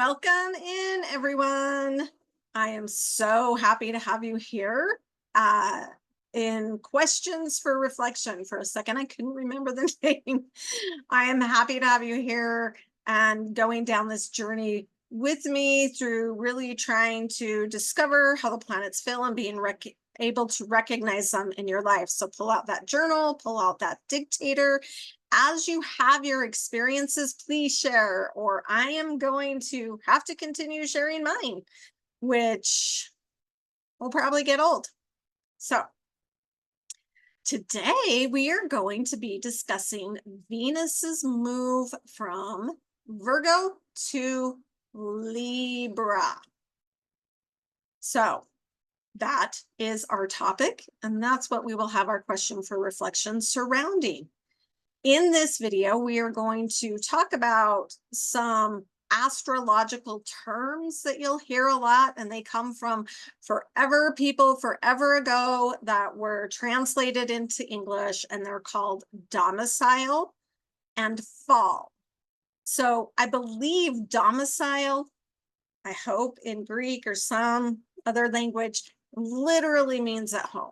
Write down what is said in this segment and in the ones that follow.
Welcome in, everyone. I am so happy to have you here in questions for reflection. For a second, I couldn't remember the name. I am happy to have you here and going down this journey with me through really trying to discover how the planets feel and being able to recognize them in your life. So pull out that journal, pull out that dictator. As you have your experiences, please share, or I am going to have to continue sharing mine, which will probably get old. So today we are going to be discussing Venus's move from Virgo to Libra. So that is our topic, and that's what we will have our question for reflection surrounding. In this video, we are going to talk about some astrological terms that you'll hear a lot, and they come from people forever ago that were translated into English, and they're called domicile and fall. So I believe domicile, I hope in Greek or some other language, literally means at home.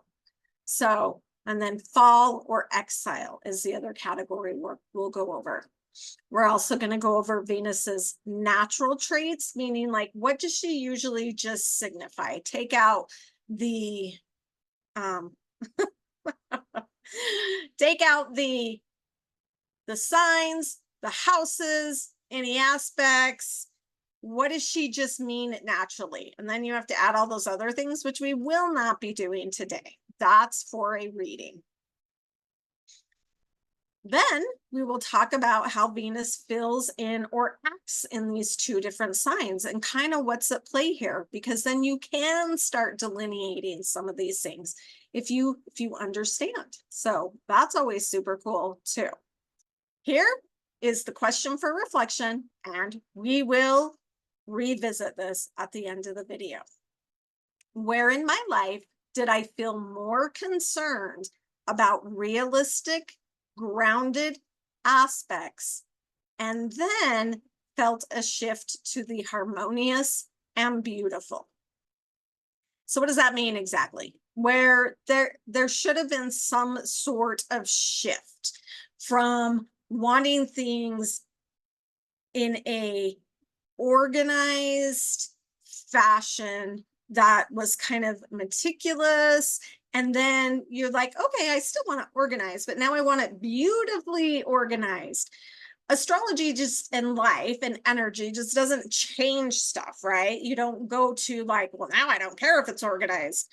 So and then fall or exile is the other category we'll go over. We're also going to go over Venus's natural traits, meaning like what does she usually just signify? Take out the take out the signs, the houses, any aspects. What does she just mean naturally? And then you have to add all those other things, which we will not be doing today. That's for a reading. Then we will talk about how Venus fills in or acts in these two different signs and kind of what's at play here, because then you can start delineating some of these things if you understand. So that's always super cool too. Here is the question for reflection, and we will revisit this at the end of the video. Where in my life did I feel more concerned about realistic, grounded aspects, and then felt a shift to the harmonious and beautiful? So what does that mean exactly? Where there should have been some sort of shift from wanting things in a organized fashion that was kind of meticulous, and then you're like, okay, I still want to organize, but now I want it beautifully organized. Astrology just and life and energy just doesn't change stuff, right? You don't go to like, well, now I don't care if it's organized.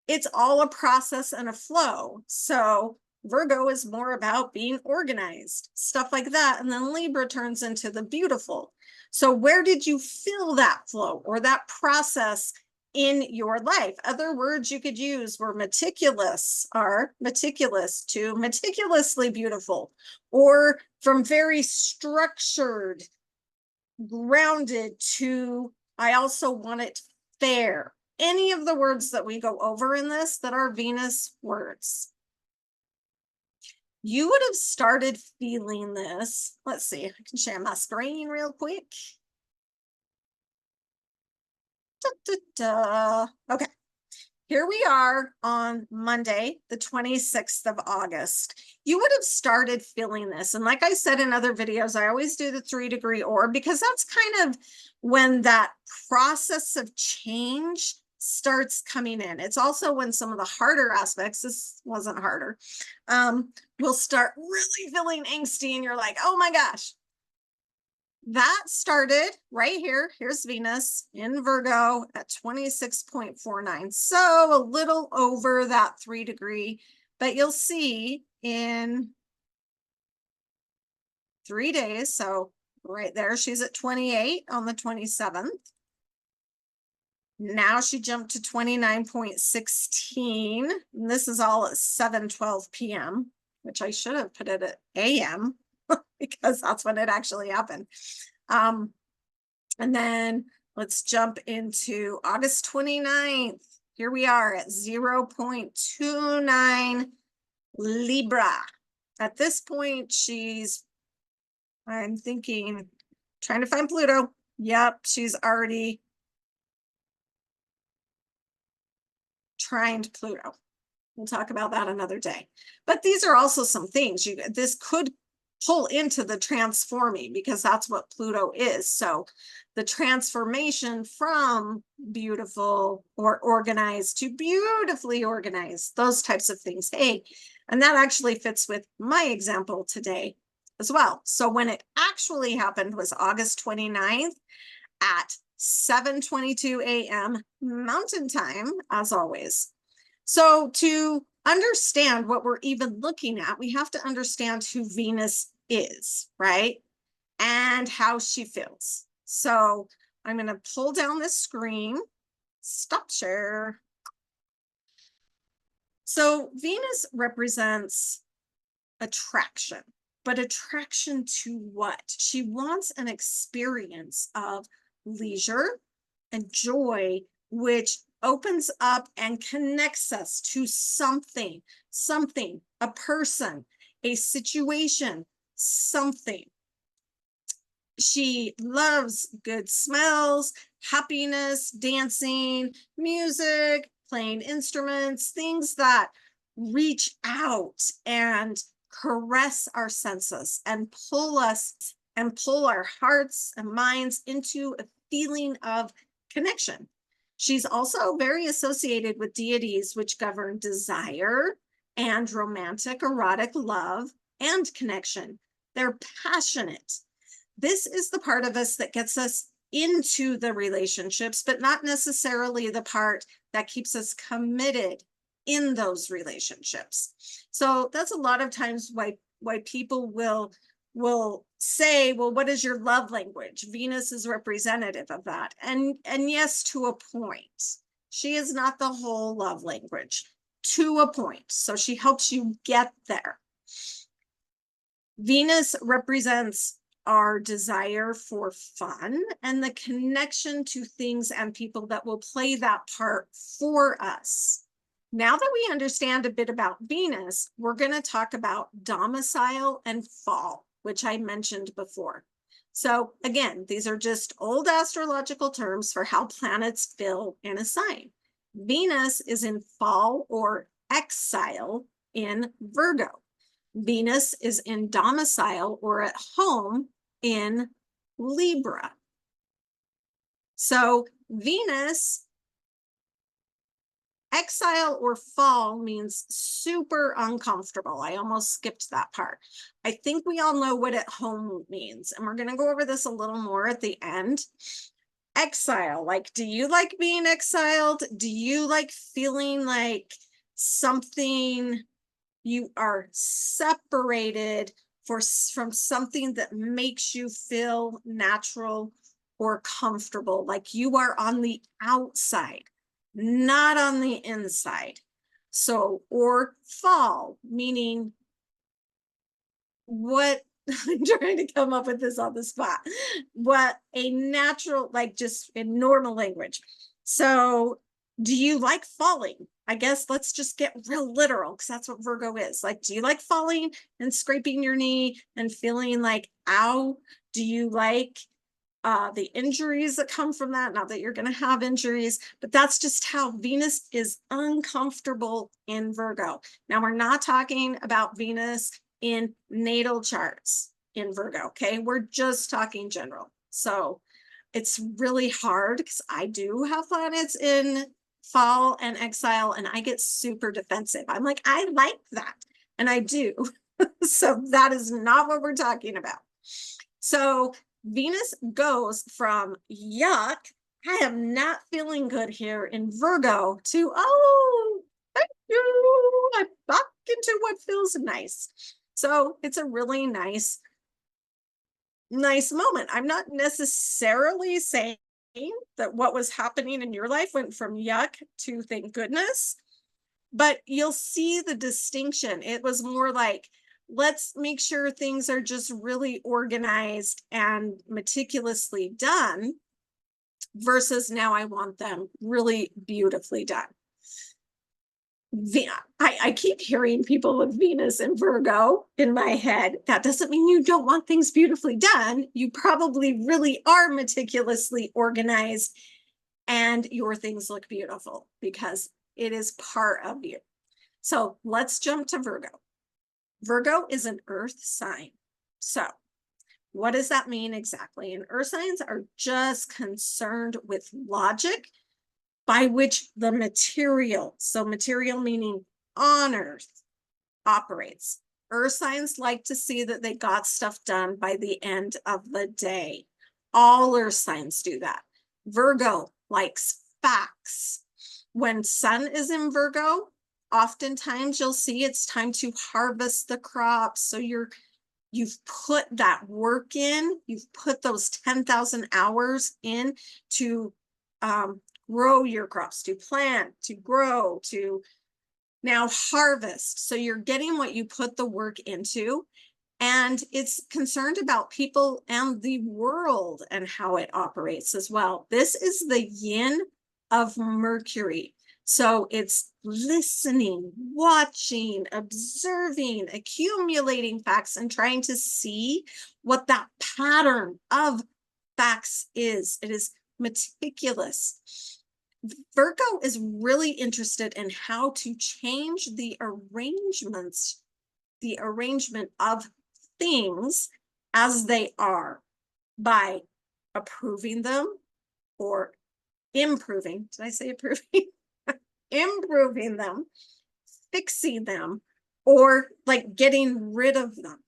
It's all a process and a flow. So Virgo is more about being organized, stuff like that. And then Libra turns into the beautiful. So where did you feel that flow or that process in your life? Other words you could use were meticulous, are meticulous to meticulously beautiful, or from very structured, grounded to I also want it fair. Any of the words that we go over in this that are Venus words. You would have started feeling this. Let's see, I can share my screen real quick. Okay, here we are on Monday, the 26th of August. You would have started feeling this. And like I said in other videos, I always do the 3-degree orb because that's kind of when that process of change starts coming in. It's also when some of the harder aspects, this wasn't harder, will start really feeling angsty and you're like, oh my gosh. That started right here. Here's Venus in Virgo at 26.49. So a little over that 3-degree, but you'll see in 3 days. So right there, she's at 28 on the 27th. Now she jumped to 29.16. And this is all at 7:12 p.m., which I should have put it at a.m. because that's when it actually happened. And then let's jump into August 29th. Here we are at 0.29 Libra. At this point, I'm thinking, trying to find Pluto, Yep, she's already trined Pluto. We'll talk about that another day. But these are also some things this could pull into the transforming, because that's what Pluto is. So the transformation from beautiful or organized to beautifully organized, those types of things. Hey, and that actually fits with my example today as well. So when it actually happened was August 29th at 7:22 a.m. Mountain Time, as always. So to understand what we're even looking at, we have to understand who Venus is, right? And how she feels. So I'm going to pull down this screen, stop share. So Venus represents attraction, but attraction to what? She wants an experience of leisure and joy, which opens up and connects us to something, a person, a situation, something. She loves good smells, happiness, dancing, music, playing instruments, things that reach out and caress our senses and pull us and pull our hearts and minds into a feeling of connection. She's also very associated with deities which govern desire and romantic, erotic love and connection. They're passionate. This is the part of us that gets us into the relationships, but not necessarily the part that keeps us committed in those relationships. So that's a lot of times why people will say, well, what is your love language? Venus is representative of that. And yes, to a point. She is not the whole love language, to a point. So she helps you get there. Venus represents our desire for fun and the connection to things and people that will play that part for us. Now that we understand a bit about Venus, we're going to talk about domicile and fall, which I mentioned before. So again, these are just old astrological terms for how planets fill in a sign. Venus is in fall or exile in Virgo. Venus is in domicile or at home in Libra. So Venus exile or fall means super uncomfortable. I almost skipped that part. I think we all know what at home means, and we're going to go over this a little more at the end. Exile, like, do you like being exiled? Do you like feeling like something, you are separated from something that makes you feel natural or comfortable, like you are on the outside, not on the inside? So, or fall, meaning what I'm trying to come up with this on the spot, what a natural, like just in normal language. So do you like falling? I guess let's just get real literal, because that's what Virgo is. Like, do you like falling and scraping your knee and feeling like, ow? Do you like the injuries that come from that? Not that you're going to have injuries, but that's just how Venus is uncomfortable in Virgo. Now, we're not talking about Venus in natal charts in Virgo, okay? We're just talking general. So it's really hard because I do have planets in fall and exile, and I get super defensive. I'm like, I like that, and I do. So that is not what we're talking about. So Venus goes from yuck, I am not feeling good here in Virgo, to, oh, thank you, I'm back into what feels nice. So it's a really nice moment. I'm not necessarily saying that what was happening in your life went from yuck to thank goodness, but you'll see the distinction. It was more like, let's make sure things are just really organized and meticulously done, versus now I want them really beautifully done. I keep hearing people with Venus and Virgo in my head. That doesn't mean you don't want things beautifully done. You probably really are meticulously organized and your things look beautiful because it is part of you. So let's jump to Virgo. Virgo is an earth sign. So what does that mean exactly? And earth signs are just concerned with logic by which the material, so material meaning on earth, operates. Earth signs like to see that they got stuff done by the end of the day. All earth signs do that. Virgo likes facts. When Sun is in Virgo, oftentimes you'll see it's time to harvest the crops. So you've put that work in, you've put those 10,000 hours in to grow your crops, to plant, to grow, to now harvest. So you're getting what you put the work into. And it's concerned about people and the world and how it operates as well. This is the yin of Mercury. So it's listening, watching, observing, accumulating facts, and trying to see what that pattern of facts is. It is meticulous. Virgo is really interested in how to change the arrangement of things as they are by approving them or improving. Did I say approving? Improving them, fixing them, or like getting rid of them.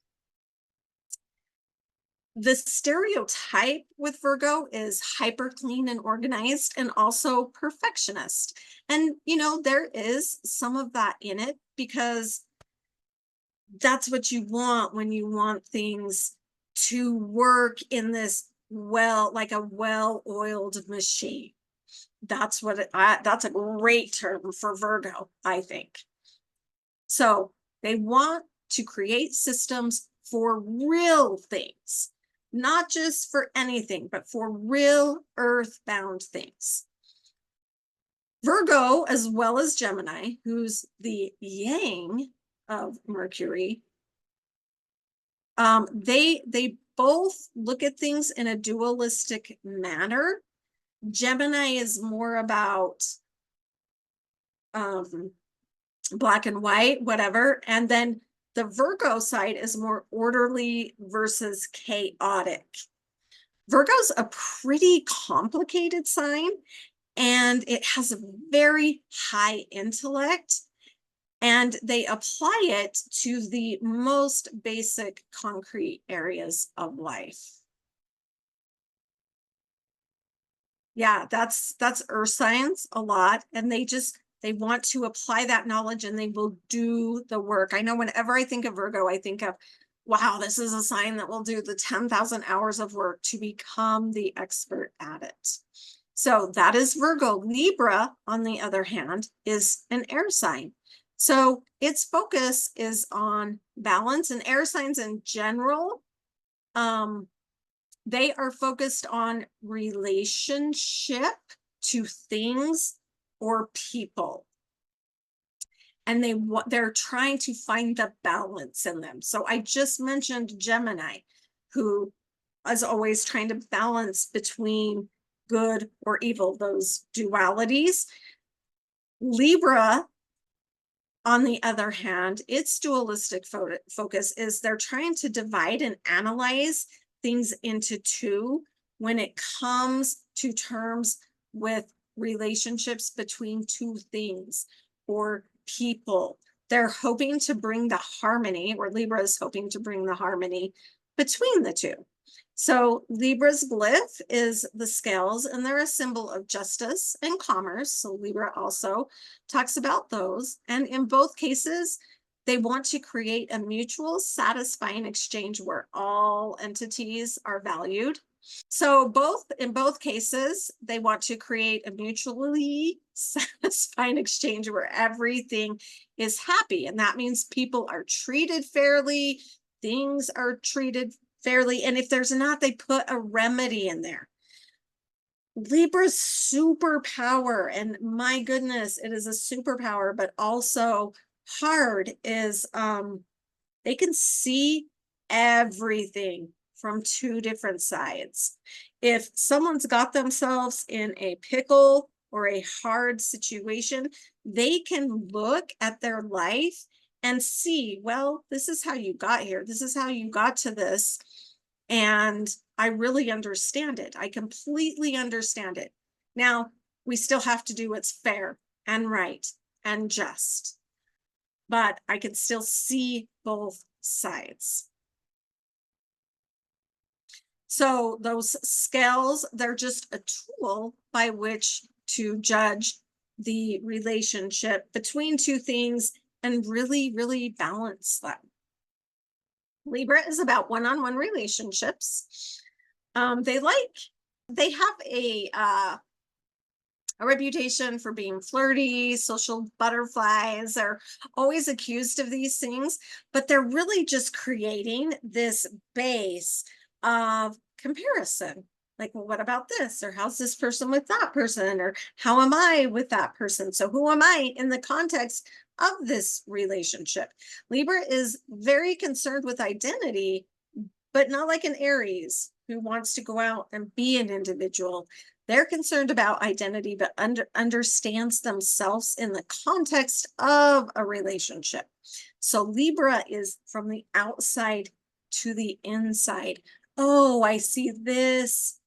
The stereotype with Virgo is hyper clean and organized and also perfectionist. And, you know, there is some of that in it because that's what you want when you want things to work in this like a well-oiled machine. That's that's a great term for Virgo, I think. So they want to create systems for real things, not just for anything, but for real earthbound things. Virgo, as well as Gemini, who's the yang of Mercury, they both look at things in a dualistic manner. Gemini is more about black and white, whatever, and then the Virgo side is more orderly versus chaotic. Virgo's a pretty complicated sign, and it has a very high intellect, and they apply it to the most basic concrete areas of life. Yeah, that's earth signs a lot, and they want to apply that knowledge and they will do the work. I know whenever I think of Virgo, I think of, wow, this is a sign that will do the 10,000 hours of work to become the expert at it. So that is Virgo. Libra, on the other hand, is an air sign. So its focus is on balance, and air signs in general, they are focused on relationship to things or people. And they're trying to find the balance in them. So I just mentioned Gemini, who is always trying to balance between good or evil, those dualities. Libra, on the other hand, its dualistic focus is they're trying to divide and analyze things into two when it comes to terms with relationships between two things or people. They're hoping to bring the harmony, or Libra is hoping to bring the harmony between the two. So Libra's glyph is the scales, and they're a symbol of justice and commerce. So Libra also talks about those. And in both cases, they want to create a mutual satisfying exchange where all entities are valued. So in both cases, they want to create a mutually satisfying exchange where everything is happy. And that means people are treated fairly, things are treated fairly. And if there's not, they put a remedy in there. Libra's superpower, and my goodness, it is a superpower, but also hard, is they can see everything from two different sides. If someone's got themselves in a pickle or a hard situation, they can look at their life and see, well, this is how you got here. This is how you got to this. And I really understand it. I completely understand it. Now, we still have to do what's fair and right and just, but I can still see both sides. So those scales, they're just a tool by which to judge the relationship between two things and really, really balance them. Libra is about one-on-one relationships. They have a reputation for being flirty, social butterflies. Are always accused of these things, but they're really just creating this base of comparison. Like, well, what about this? Or how's this person with that person? Or how am I with that person? So who am I in the context of this relationship? Libra is very concerned with identity, but not like an Aries who wants to go out and be an individual. They're concerned about identity, but understands themselves in the context of a relationship. So Libra is from the outside to the inside. Oh, I see this.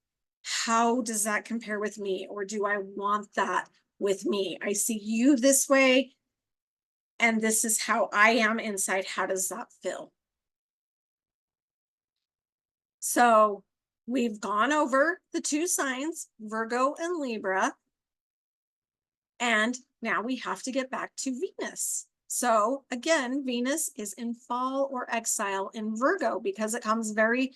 How does that compare with me? Or do I want that with me? I see you this way, and this is how I am inside. How does that feel? So we've gone over the two signs, Virgo and Libra, and now we have to get back to Venus. So again, Venus is in fall or exile in Virgo because it comes very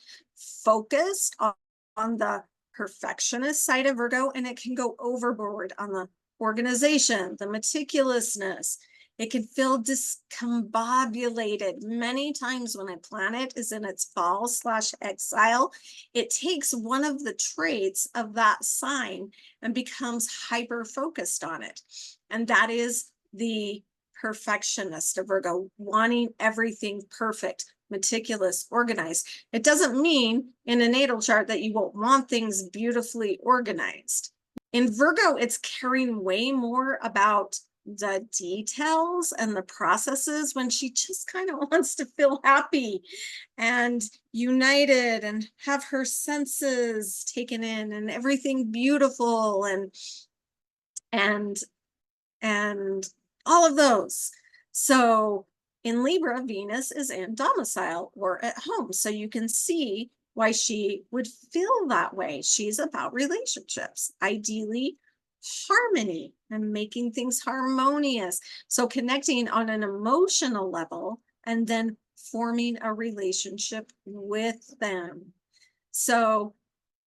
focused on the perfectionist side of Virgo, and it can go overboard on the organization, the meticulousness. It can feel discombobulated many times when a planet is in its fall/exile. It takes one of the traits of that sign and becomes hyper focused on it. And that is the perfectionist of Virgo, wanting everything perfect, meticulous, organized. It doesn't mean in a natal chart that you won't want things beautifully organized. In Virgo, it's caring way more about the details and the processes when she just kind of wants to feel happy and united and have her senses taken in and everything beautiful and all of those. So in Libra, Venus is in domicile or at home. So you can see why she would feel that way. She's about relationships, ideally harmony and making things harmonious. So connecting on an emotional level and then forming a relationship with them. So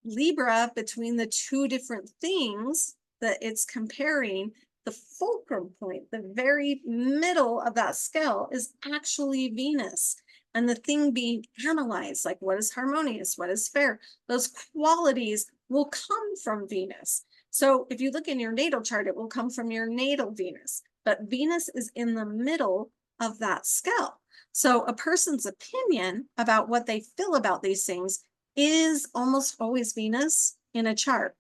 Libra, between the two different things that it's comparing, the fulcrum point, the very middle of that scale, is actually Venus. And the thing being analyzed, like what is harmonious, what is fair, those qualities will come from Venus. So if you look in your natal chart, it will come from your natal Venus. But Venus is in the middle of that scale. So a person's opinion about what they feel about these things is almost always Venus in a chart.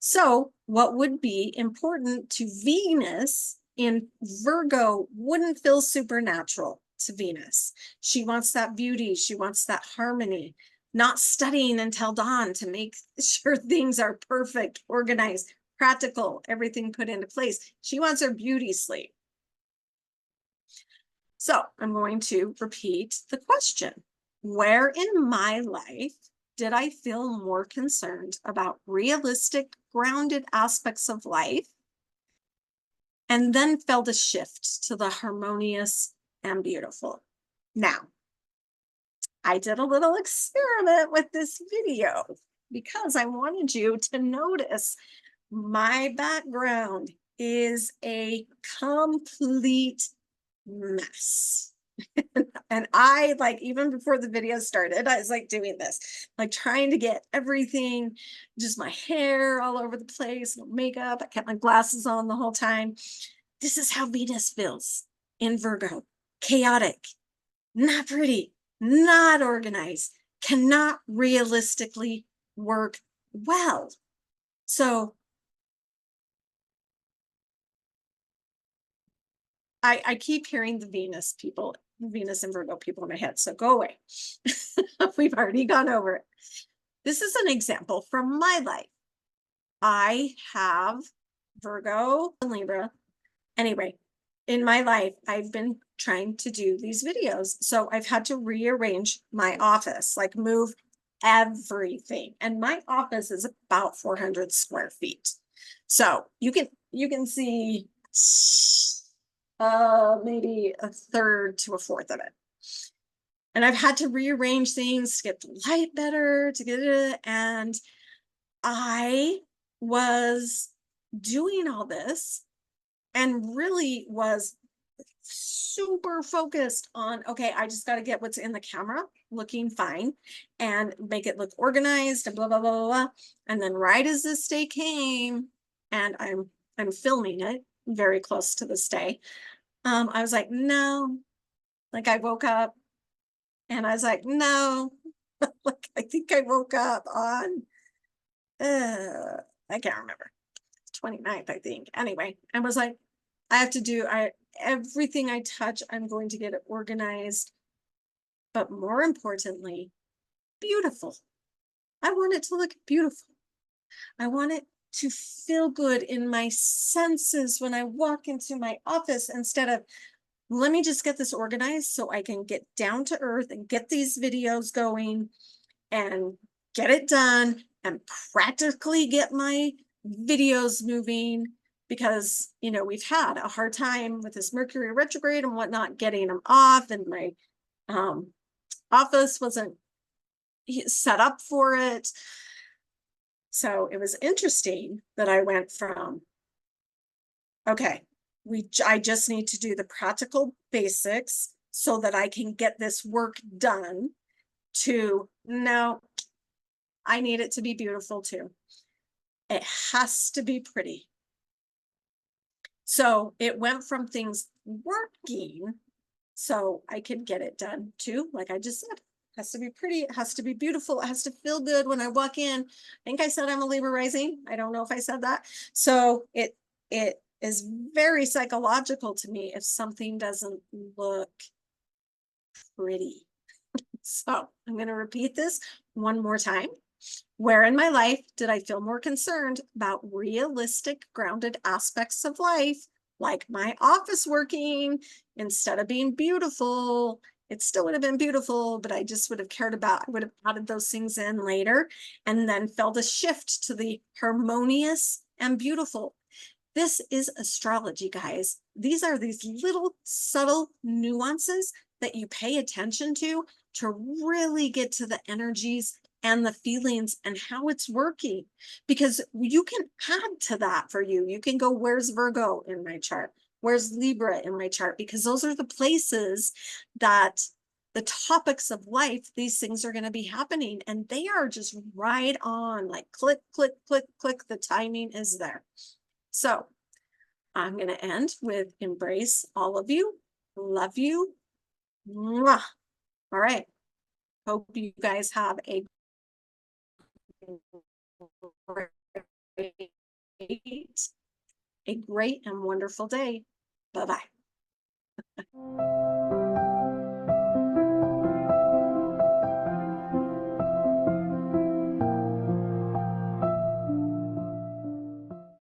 So what would be important to Venus in Virgo wouldn't feel supernatural to Venus. She wants that beauty. She wants that harmony, not studying until dawn to make sure things are perfect, organized, practical, everything put into place. She wants her beauty sleep. So I'm going to repeat the question. Where in my life did I feel more concerned about realistic, grounded aspects of life, and then felt a shift to the harmonious and beautiful? Now, I did a little experiment with this video because I wanted you to notice my background is a complete mess. And I like, even before the video started, I was like doing this, like trying to get everything, just my hair all over the place, no makeup. I kept my glasses on the whole time. This is how Venus feels in Virgo: chaotic, not pretty, not organized, cannot realistically work well. So I keep hearing the Venus people, Venus and Virgo people in my head. So go away. We've already gone over it. This is an example from my life. I have Virgo and Libra. Anyway, in my life, I've been trying to do these videos. So I've had to rearrange my office, like move everything. And my office is about 400 square feet. So you can see maybe a third to a fourth of it. And I've had to rearrange things to get the light better, to get it. And I was doing all this and really was super focused on, okay, I just got to get what's in the camera looking fine and make it look organized and blah, blah, blah, blah, blah. And then right as this day came, and I'm filming it very close to this day, I was like, no, like I woke up and I was like, no, like I think I woke up on, I can't remember, 29th, I think. Anyway, I was like, I have to do, everything I touch, I'm going to get it organized, but more importantly, beautiful. I want it to look beautiful. I want it to feel good in my senses when I walk into my office, instead of, let me just get this organized so I can get down to earth and get these videos going and get it done and practically get my videos moving, because, you know, we've had a hard time with this Mercury retrograde and whatnot, getting them off, and my office wasn't set up for it. So it was interesting that I went from, okay, I just need to do the practical basics so that I can get this work done, to, no, I need it to be beautiful too. It has to be pretty. So it went from things working so I could get it done too, like I just said, it has to be pretty, it has to be beautiful, it has to feel good when I walk in. I think I said I'm a Libra rising. I don't know if I said that. So it is very psychological to me if something doesn't look pretty. So I'm going to repeat this one more time. Where in my life did I feel more concerned about realistic, grounded aspects of life, like my office working, instead of being beautiful? It still would have been beautiful, but I just would have cared about, I would have added those things in later, and then felt a shift to the harmonious and beautiful. This is astrology, guys. These are these little subtle nuances that you pay attention to really get to the energies and the feelings and how it's working, because you can add to that for you. You can go, where's Virgo in my chart? Where's Libra in my chart? Because those are the places that the topics of life, these things are going to be happening, and they are just right on, like click, click, click, click. The timing is there. So I'm going to end with embrace all of you. Love you. Mwah. All right. Hope you guys have a great and wonderful day. Bye-bye.